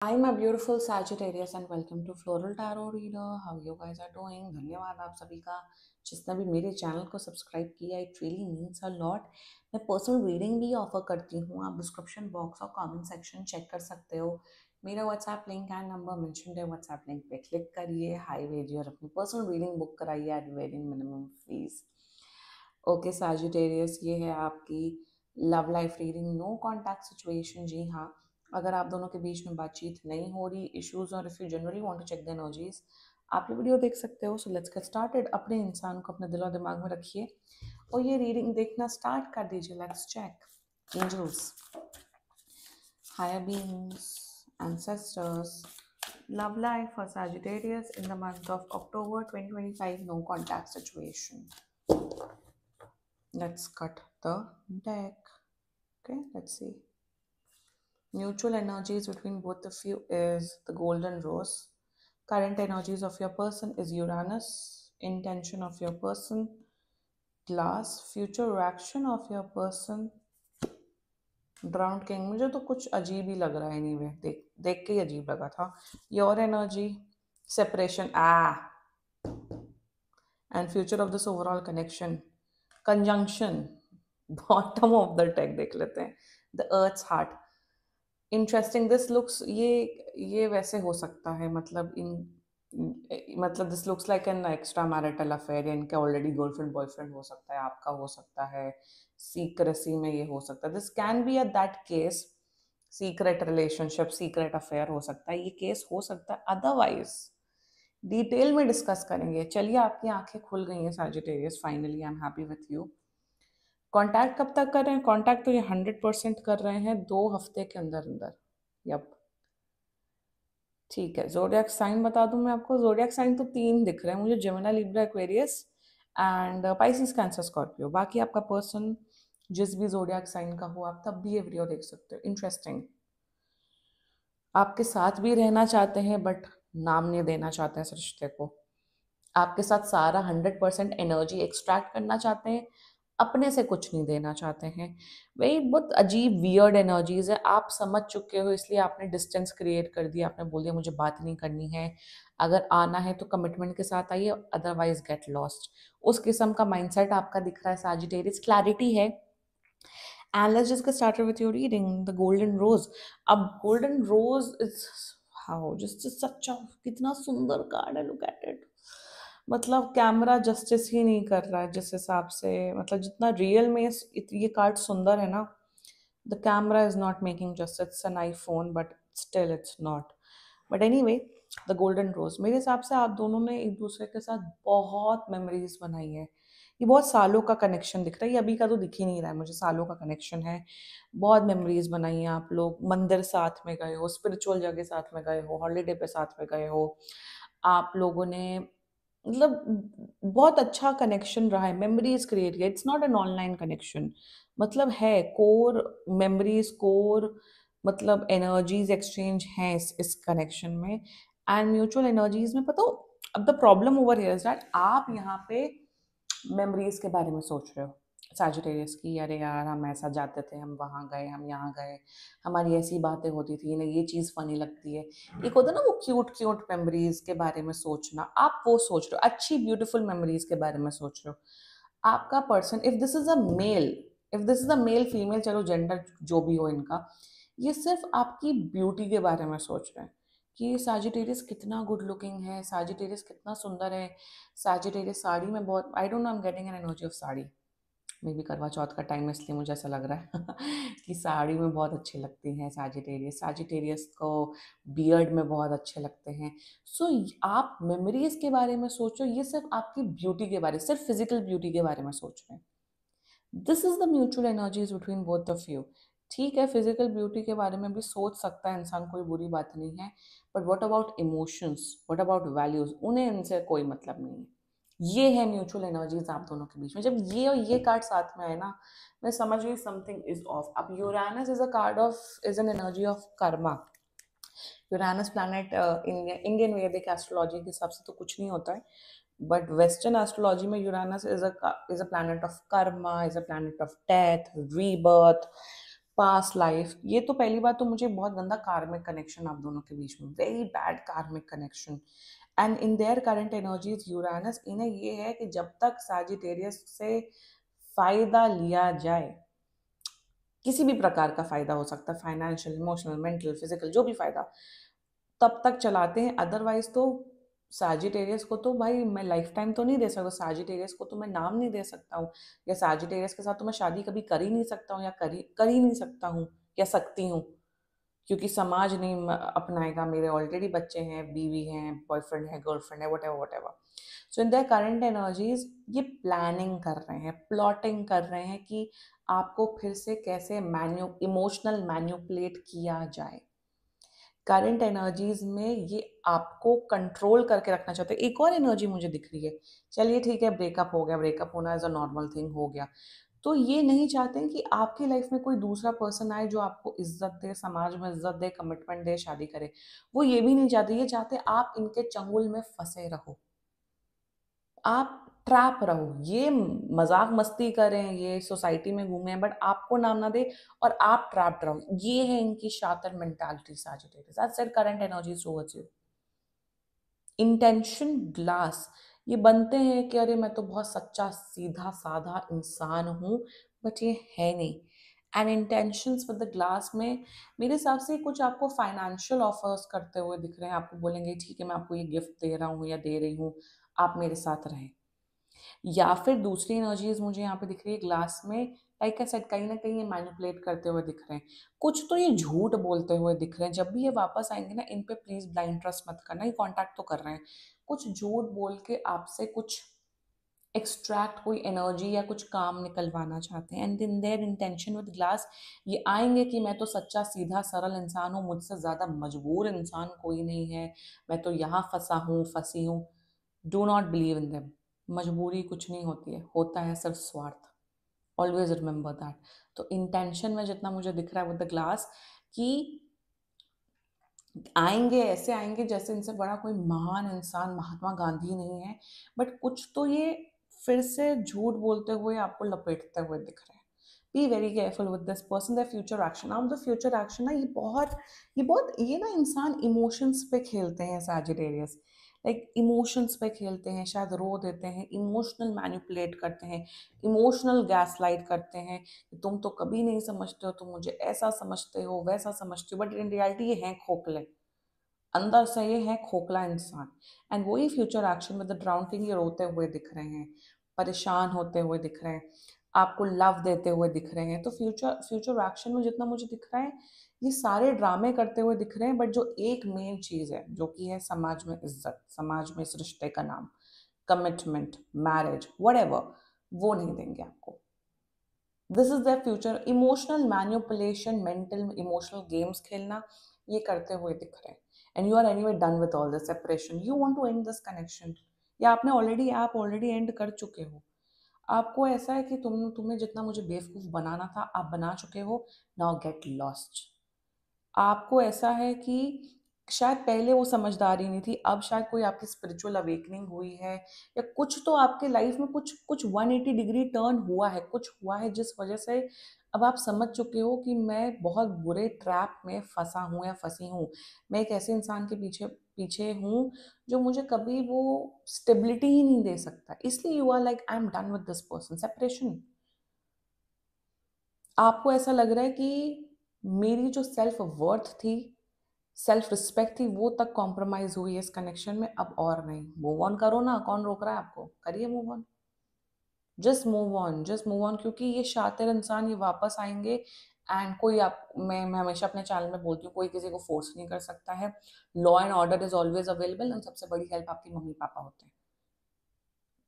Hi, my beautiful Sagittarius, and welcome to Floral Tarot Reader. How you guys are doing? धन्यवाद आप सभी का जिसने भी मेरे चैनल को सब्सक्राइब किया. It really means a lot. मैं पर्सनल रीडिंग भी ऑफर करती हूँ. आप डिस्क्रिप्शन बॉक्स और कमेंट सेक्शन चेक कर सकते हो. मेरा WhatsApp link and number mention है. व्हाट्सएप लिंक पे क्लिक करिए, हाई भेजिए और अपनी पर्सनल रीडिंग बुक कराइए at very minimum fees. Okay Sagittarius, ये है आपकी love life reading. No contact situation. जी हाँ, अगर आप दोनों के बीच में बातचीत नहीं हो रही, इश्यूज, और if you generally want to check the energies, आप ये वीडियो देख सकते हो. So let's get started. अपने इंसान को अपने दिल और दिमाग में रखिए और ये रीडिंग देखना स्टार्ट कर दीजिए. Let's check angels, higher beings, ancestors, love life for Sagittarius in the month of October 2025. No contact situation. Let's cut the deck. Okay, let's see. Mutual energies between both of you is the golden rose. Current energies of your person is Uranus. Intention of your person, glass. Future reaction of your person, drowned king. मुझे तो कुछ अजीब ही लग रहा है. Anyway, देख देख के ही अजीब लगा था. Your energy, separation, and future of this overall connection, conjunction. Bottom of the tech देख लेते हैं. The earth's heart. Interesting. This looks, ये वैसे हो सकता है. मतलब this looks like an extra marital affair. इनके ऑलरेडी गर्लफ्रेंड बॉयफ्रेंड हो सकता है, आपका हो सकता है. सीक्रेसी में ये हो सकता है. This can be at that case. Secret relationship, secret affair हो सकता है. ये केस हो सकता है. अदरवाइज डिटेल में डिस्कस करेंगे. चलिए, आपकी आंखें खुल गई हैं Sagittarius. Finally I am happy with you. Contact कब तक कर रहे हैं? कांटेक्ट तो ये 100% कर रहे हैं 2 हफ्ते के अंदर अंदर. यप, ठीक है. जोडियक साइन बता दूं मैं आपको. जोडियक साइन तो 3 दिख रहे हैं मुझे. Gemini, Libra, Aquarius and Pisces, cancer, Scorpio. बाकी आपका पर्सन जिस भी जोडियक साइन का हो, आप तब भी ये वीडियो देख सकते हो. इंटरेस्टिंग. आपके साथ भी रहना चाहते हैं बट नाम नहीं देना चाहते हैं इस रिश्ते को. आपके साथ सारा 100% एनर्जी एक्सट्रैक्ट करना चाहते हैं, अपने से कुछ नहीं देना चाहते हैं. वही बहुत अजीब वियर्ड एनर्जीज है. आप समझ चुके हो, इसलिए आपने डिस्टेंस क्रिएट कर दिया. आपने बोल दिया मुझे बात नहीं करनी है. अगर आना है तो कमिटमेंट के साथ आइए, अदरवाइज गेट लॉस्ट. उस किस्म का माइंडसेट आपका दिख रहा है सैजिटेरियस. क्लैरिटी है. And let's just get started with your reading. The Golden Rose. अब Golden Rose is how just such a कितना सुंदर कार्ड है. Look at it. मतलब कैमरा जस्टिस ही नहीं कर रहा है जिस हिसाब से. मतलब जितना रियल में ये कार्ड सुंदर है ना, the camera is not making justice. It's an iPhone but still it's not. But anyway, the golden rose. मेरे हिसाब से आप दोनों ने एक दूसरे के साथ बहुत मेमोरीज बनाई है. ये बहुत सालों का कनेक्शन दिख रहा है. ये अभी का तो दिख ही नहीं रहा है मुझे. सालों का कनेक्शन है. बहुत मेमोरीज बनाई है आप लोग. मंदिर साथ में गए हो, स्पिरिचुअल जगह साथ में गए हो, हॉलीडे पे साथ में गए हो. आप लोगों ने मतलब बहुत अच्छा कनेक्शन रहा है. मेमोरीज क्रिएट किया. It's not an online connection. मतलब है कोर मेमोरीज, कोर मतलब एनर्जीज एक्सचेंज हैं इस कनेक्शन में. एंड म्यूचुअल एनर्जीज में पता हो, अब the problem over here is that आप यहाँ पे मेमोरीज के बारे में सोच रहे हो सैजिटेरियस की. अरे यार, हम ऐसा जाते थे, हम वहाँ गए, हम यहाँ गए, हमारी ऐसी बातें होती थी, इन्हें ये चीज़ फनी लगती है. एक होता है ना वो क्यूट क्यूट मेमोरीज के बारे में सोचना. आप वो सोच रहे हो. अच्छी ब्यूटीफुल मेमोरीज के बारे में सोच रहे हो. आपका person, if this is a male, if this is a male female, चलो जेंडर जो भी हो इनका, ये सिर्फ आपकी ब्यूटी के बारे में सोच रहे हैं कि साजिटेरियस कितना गुड लुकिंग है, साजिटेरियस कितना सुंदर है. साजिटेरियस साड़ी में बहुत, I don't know, I am getting an energy of sari. May be करवा चौथ का टाइम है इसलिए मुझे ऐसा लग रहा है कि साड़ी में बहुत अच्छी लगती हैं साजिटेरियस. साजिटेरियस को बियर्ड में बहुत अच्छे लगते हैं. सो आप मेमोरीज के बारे में सोचो. ये सिर्फ आपकी ब्यूटी के बारे, सिर्फ फिजिकल ब्यूटी के बारे में सोच रहे हैं. This is the mutual energies between both of you. ठीक है, फिजिकल ब्यूटी के बारे में भी सोच सकता है इंसान, कोई बुरी बात नहीं है. But what about emotions, what about values, उन्हें इनसे कोई मतलब नहीं है. ये है म्यूचुअल एनर्जीज आप दोनों के बीच में. जब ये और ये कार्ड साथ में आए ना, मैं समझ गई समथिंग इज ऑफ. अब Uranus is a card of, is an energy of Karma. Uranus planet Indian वैदिक एस्ट्रोलॉजी के हिसाब से तो कुछ नहीं होता है, बट वेस्टर्न एस्ट्रोलॉजी में Uranus is a planet of Karma, is a planet of death, rebirth, past life, ये तो पहली बात तो मुझे बहुत गंदा कार्मिक कनेक्शन आप दोनों के बीच में, very bad karmic connection. And in their current energies Uranus, इन्हें ये है कि जब तक सैजिटेरियस से फायदा लिया जाए, किसी भी प्रकार का फायदा हो सकता है, फाइनेंशियल, इमोशनल, मेंटल, फिजिकल, जो भी फायदा, तब तक चलाते हैं। अदरवाइज तो सैजिटेरियस को तो भाई मैं लाइफ टाइम तो नहीं दे सकता, सैजिटेरियस को तो मैं नाम नहीं दे सकता हूँ, या सैजिटेरियस के साथ तो मैं शादी कभी कर ही नहीं सकता हूँ, या कर ही नहीं सकता हूँ, या सकती हूँ, क्योंकि समाज नहीं अपनाएगा। मेरे ऑलरेडी बच्चे हैं, बीवी हैं, बॉयफ्रेंड है, गर्लफ्रेंड है, what ever. So in the current energies ये प्लानिंग कर रहे हैं, प्लॉटिंग कर रहे हैं कि आपको फिर से कैसे इमोशनल मैन्युपुलेट किया जाए। करंट एनर्जीज में ये आपको कंट्रोल करके रखना चाहते हैं। एक और एनर्जी मुझे दिख रही है, चलिए ठीक है, ब्रेकअप हो गया, ब्रेकअप होना एज अ नॉर्मल थिंग हो गया, तो ये नहीं चाहते हैं कि आपकी लाइफ में कोई दूसरा पर्सन आए जो आपको इज्जत दे, समाज में इज्जत दे, कमिटमेंट दे, शादी करे। वो ये भी नहीं चाहते, ये चाहते आप इनके चंगुल में फंसे रहो, आप ट्रैप रहो, ये मजाक मस्ती करें, ये सोसाइटी में घूमें, बट आपको नाम ना दे, और आप ट्रैप्ड रहो। ये है इनकी शातिर mentality, Sagittarius. That's it, current energies towards you. Intention glass, ये बनते हैं कि अरे मैं तो बहुत सच्चा सीधा साधा इंसान हूँ, बट ये है नहीं। And intentions with the glass में मेरे हिसाब से कुछ आपको फाइनेंशियल ऑफर्स करते हुए दिख रहे हैं, आपको बोलेंगे ठीक है मैं आपको ये गिफ्ट दे रहा हूँ या दे रही हूँ, आप मेरे साथ रहें। या फिर दूसरी एनर्जीज मुझे यहाँ पे दिख रही है ग्लास में, लाइक आई सेड, कहीं ना कहीं ये मैनिपुलेट करते हुए दिख रहे हैं, कुछ तो ये झूठ बोलते हुए दिख रहे हैं। जब भी ये वापस आएंगे ना, इन पे प्लीज ब्लाइंड ट्रस्ट मत करना, ये कांटेक्ट तो कर रहे हैं, कुछ झूठ बोल के आपसे कुछ एक्सट्रैक्ट, कोई एनर्जी या कुछ काम निकलवाना चाहते हैं। And in their intention with glass, ये आएंगे कि मैं तो सच्चा सीधा सरल इंसान हूँ, मुझसे ज़्यादा मजबूर इंसान कोई नहीं है, मैं तो यहाँ फंसा हूँ, फंसी हूँ। Do not believe in them. मजबूरी कुछ नहीं होती है, होता है सिर्फ स्वार्थ। Always remember that. तो इंटेंशन में जितना मुझे दिख रहा है विद द ग्लास, कि आएंगे, ऐसे आएंगे जैसे इनसे बड़ा कोई महान इंसान महात्मा गांधी नहीं है, बट कुछ तो ये फिर से झूठ बोलते हुए आपको लपेटते हुए दिख रहे हैं। Be very careful with this person, the future action. अब द फ्यूचर एक्शन ना, ये ना इंसान इमोशंस पे खेलते हैं सैजिटेरियस, लाइक इमोशंस पे खेलते हैं, शायद रो देते हैं, इमोशनल मैनिपुलेट करते हैं, इमोशनल गैसलाइट करते हैं, तुम तो कभी नहीं समझते हो, तुम मुझे ऐसा समझते हो, वैसा समझते हो, बट इन रियलिटी ये हैं खोखले, अंदर से ये है खोखला इंसान। एंड वही फ्यूचर एक्शन में द ड्राउन किंग, ये रोते हुए दिख रहे हैं, परेशान होते हुए दिख रहे हैं, आपको लव देते हुए दिख रहे हैं। तो फ्यूचर फ्यूचर एक्शन में जितना मुझे दिख रहा है, ये सारे ड्रामे करते हुए दिख रहे हैं, बट जो एक मेन चीज है, जो कि है समाज में इज्जत, समाज में इस रिश्ते का नाम, कमिटमेंट, मैरिज, वट, वो नहीं देंगे आपको। This is the future. Emotional manipulation, mental emotional games खेलना, ये करते हुए दिख रहे हैं। And you are anyway done with all this separation, you want to end this connection, या आप ऑलरेडी एंड कर चुके हो। आपको ऐसा है कि तुम्हें जितना मुझे बेवकूफ बनाना था आप बना चुके हो, नाउ गेट लॉस्ट। आपको ऐसा है कि शायद पहले वो समझदारी नहीं थी, अब शायद कोई आपकी स्पिरिचुअल अवेकनिंग हुई है, या कुछ तो आपके लाइफ में कुछ कुछ 180 डिग्री टर्न हुआ है, कुछ हुआ है जिस वजह से अब आप समझ चुके हो कि मैं बहुत बुरे ट्रैप में फंसा हूँ या फंसी हूँ। मैं एक ऐसे इंसान के पीछे पीछे हूँ जो मुझे कभी वो स्टेबिलिटी ही नहीं दे सकता, इसलिए you are like I am done with this person, separation. आपको ऐसा लग रहा है कि मेरी जो सेल्फ वर्थ थी, सेल्फ रिस्पेक्ट थी, वो तक कॉम्प्रोमाइज हुई है इस कनेक्शन में, अब और नहीं। मूव ऑन करो ना, कौन रोक रहा है आपको, करिए move on. Just move on, just move on, क्योंकि ये शातिर इंसान ये वापस आएंगे। एंड कोई आप मैं हमेशा अपने चैनल में बोलती हूँ, कोई किसी को फोर्स नहीं कर सकता है। Law and order is always available, and सबसे बड़ी हेल्प आपकी मम्मी पापा होते हैं।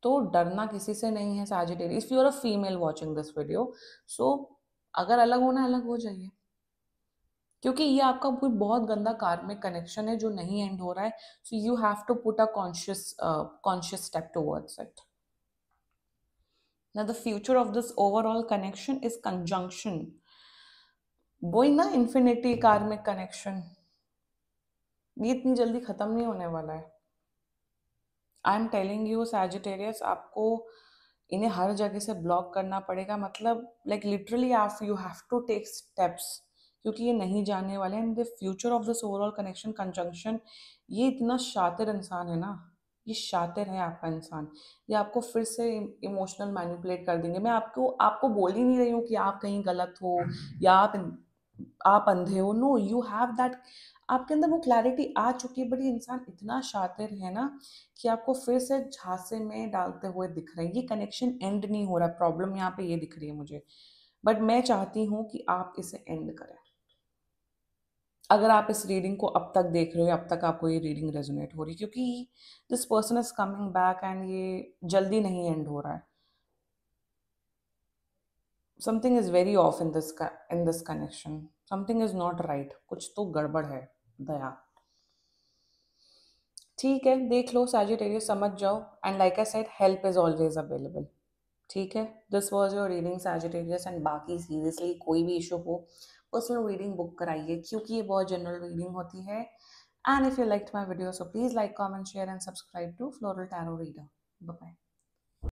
तो डरना किसी से नहीं है Sagittarius. If you are a female watching this video, so अगर अलग होना अलग हो जाइए, क्योंकि ये आपका कोई बहुत गंदा कार्मिक कनेक्शन है जो नहीं एंड हो रहा है। So you have to put a conscious step towards it. Now the future of this overall connection is conjunction, वही ना इन्फिनिटी कार्मिक कनेक्शन, ये इतनी जल्दी खत्म नहीं होने वाला है। I am telling you Sagittarius, आपको इन्हें हर जगह से ब्लॉक करना पड़ेगा, मतलब लाइक लिटरली आप you have to take steps, क्योंकि ये नहीं जानने वाले हैं the future of this overall connection conjunction. ये इतना शातिर इंसान है ना, ये शातिर है आपका इंसान, ये आपको फिर से इमोशनल मैनिपुलेट कर देंगे। मैं आपको आपको बोल ही नहीं रही हूँ कि आप कहीं गलत हो या आप अंधे हो, नो यू हैव दैट, आपके अंदर वो क्लैरिटी आ चुकी है, बट ये इंसान इतना शातिर है ना कि आपको फिर से झांसे में डालते हुए दिख रहे हैं। ये कनेक्शन एंड नहीं हो रहा, प्रॉब्लम यहाँ पे ये दिख रही है मुझे, बट मैं चाहती हूँ कि आप इसे एंड करें। अगर आप इस रीडिंग को अब तक देख रहे हो, अब तक आपको ये रीडिंग रेजोनेट हो रही है, क्योंकि this person is coming back and ये जल्दी नहीं एंड हो रहा है। Something is very of in this connection, something is not right, कुछ तो गड़बड़ है दया। ठीक है, देख लो सैजिटेरियस, समझ जाओ, and like I said help is always available. ठीक है, this was your reading Sagittarius, and बाकी सीरियसली कोई भी इशू हो पर्सनल रीडिंग बुक कराइए, क्योंकि ये बहुत जनरल रीडिंग होती है। And if you liked my video, so please like, comment, share and subscribe to floral tarot reader. Bye.